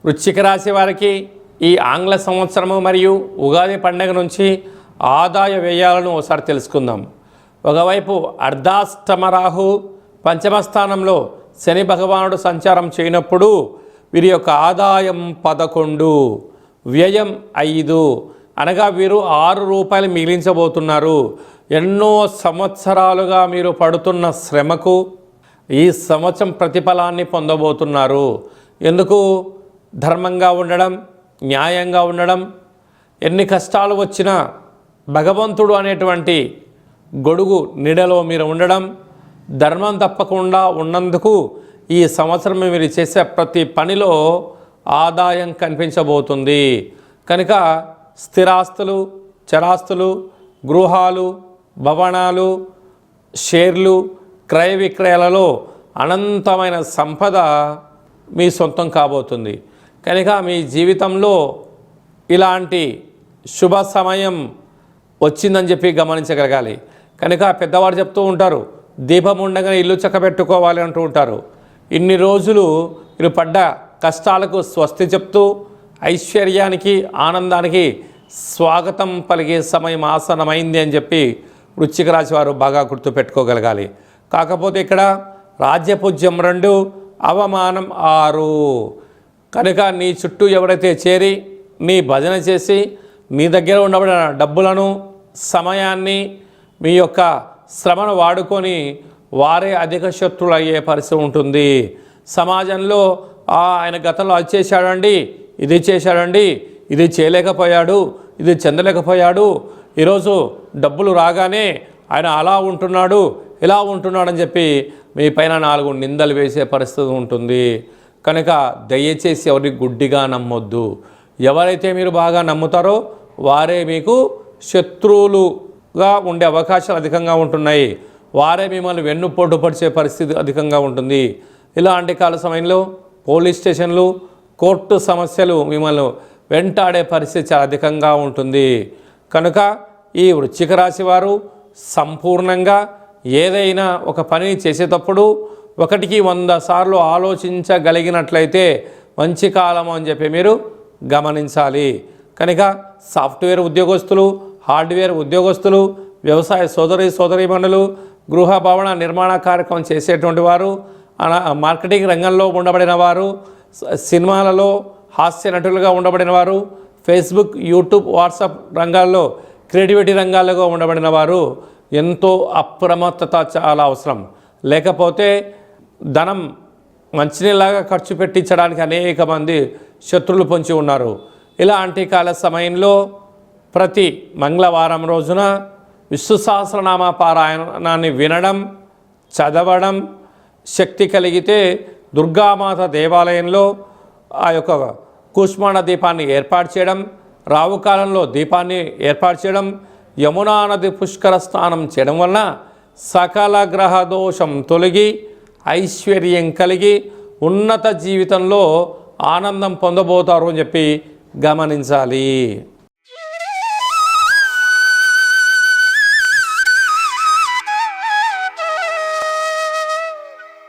వృశ్చిక రాశి వారికి ఈ ఆంగ్ల సంవత్సరము మరియు ఉగాది పండుగ నుంచి ఆదాయ వ్యయాలను ఒకసారి తెలుసుకుందాం. ఒకవైపు అర్ధాష్టమ రాహు పంచమ స్థానంలో శని భగవానుడు సంచారం చేయనప్పుడు వీరి యొక్క ఆదాయం 11, వ్యయం 5, అనగా వీరు 6 రూపాయలు మిగిలించబోతున్నారు. ఎన్నో సంవత్సరాలుగా మీరు పడుతున్న శ్రమకు ఈ సంవత్సరం ప్రతిఫలాన్ని పొందబోతున్నారు. ఎందుకు? ధర్మంగా ఉండడం, న్యాయంగా ఉండడం, ఎన్ని కష్టాలు వచ్చినా భగవంతుడు అనేటువంటి గొడుగు నీడలో మీరు ఉండడం, ధర్మం తప్పకుండా ఉన్నందుకు ఈ సంవత్సరం మీరు చేసే ప్రతి పనిలో ఆదాయం కనిపించబోతుంది. కనుక స్థిరాస్తులు, చరాస్తులు, గృహాలు, భవనాలు, షేర్లు, క్రయ విక్రయాలలో అనంతమైన సంపద మీ సొంతం కాబోతుంది. కనుక మీ జీవితంలో ఇలాంటి శుభ సమయం వచ్చిందని చెప్పి గమనించగలగాలి. కనుక పెద్దవారు చెప్తూ ఉంటారు, దీపం ఉండగానే ఇల్లు చక్కబెట్టుకోవాలి అంటూ ఉంటారు. ఇన్ని రోజులు మీరు పడ్డ కష్టాలకు స్వస్తి చెప్తూ ఐశ్వర్యానికి, ఆనందానికి స్వాగతం పలిగే సమయం ఆసనమైంది అని చెప్పి వృశ్చిక రాశి వారు బాగా గుర్తుపెట్టుకోగలగాలి. కాకపోతే ఇక్కడ రాజ్యపూజ్యం 2, అవమానం 6. కనుక నీ చుట్టూ ఎవరైతే చేరి నీ భజన చేసి మీ దగ్గర ఉండబడిన డబ్బులను, సమయాన్ని, మీ యొక్క శ్రమను వాడుకొని వారే అధిక శత్రువులు అయ్యే పరిస్థితి ఉంటుంది. సమాజంలో ఆయన గతంలో అది చేశాడండి, ఇది చేశాడండి, ఇది చేయలేకపోయాడు, ఇది చెందలేకపోయాడు, ఈరోజు డబ్బులు రాగానే ఆయన అలా ఉంటున్నాడు, ఇలా ఉంటున్నాడని చెప్పి మీ పైన 4 నిందలు వేసే పరిస్థితి ఉంటుంది. కనుక దయచేసి ఎవరిని గుడ్డిగా నమ్మొద్దు. ఎవరైతే మీరు బాగా నమ్ముతారో వారే మీకు శత్రువులుగా ఉండే అవకాశాలు అధికంగా ఉంటున్నాయి. వారే మిమ్మల్ని వెన్నుపోటు పడిచే పరిస్థితి అధికంగా ఉంటుంది. ఇలాంటి కాల సమయంలో పోలీస్ స్టేషన్లు, కోర్టు సమస్యలు మిమ్మల్ని వెంటాడే పరిస్థితి చాలా అధికంగా ఉంటుంది. కనుక ఈ వృశ్చిక రాశి వారు సంపూర్ణంగా ఏదైనా ఒక పని చేసేటప్పుడు 1కి 100 సార్లు ఆలోచించగలిగినట్లయితే మంచి కాలం అని చెప్పి మీరు గమనించాలి. కనుక సాఫ్ట్వేర్ ఉద్యోగస్తులు, హార్డ్వేర్ ఉద్యోగస్తులు, వ్యవసాయ సోదరీమణులు, గృహ భవన నిర్మాణ కార్యక్రమం చేసేటువంటి వారు, మార్కెటింగ్ రంగంలో ఉండబడిన వారు, సినిమాలలో హాస్య నటులుగా ఉండబడిన వారు, ఫేస్బుక్, యూట్యూబ్, వాట్సాప్ రంగాల్లో క్రియేటివిటీ రంగాల్లో ఉండబడిన వారు ఎంతో అప్రమత్తత చాలా అవసరం. లేకపోతే ధనం మంచినీళ్ళలాగా ఖర్చు పెట్టించడానికి అనేక మంది శత్రువులు పొంచి ఉన్నారు. ఇలాంటి కాల సమయంలో ప్రతి మంగళవారం రోజున విష్ణు సహస్రనామ పారాయణాన్ని వినడం, చదవడం, శక్తి కలిగితే దుర్గామాత దేవాలయంలో ఆ యొక్క కూష్మాండ దీపాన్ని ఏర్పాటు చేయడం, రావుకాలంలో దీపాన్ని ఏర్పాటు చేయడం, యమునా నది పుష్కర స్నానం చేయడం వలన సకల గ్రహ దోషం తొలగి ఐశ్వర్యం కలిగి ఉన్నత జీవితంలో ఆనందం పొందబోతారు అని చెప్పి గమనించాలి.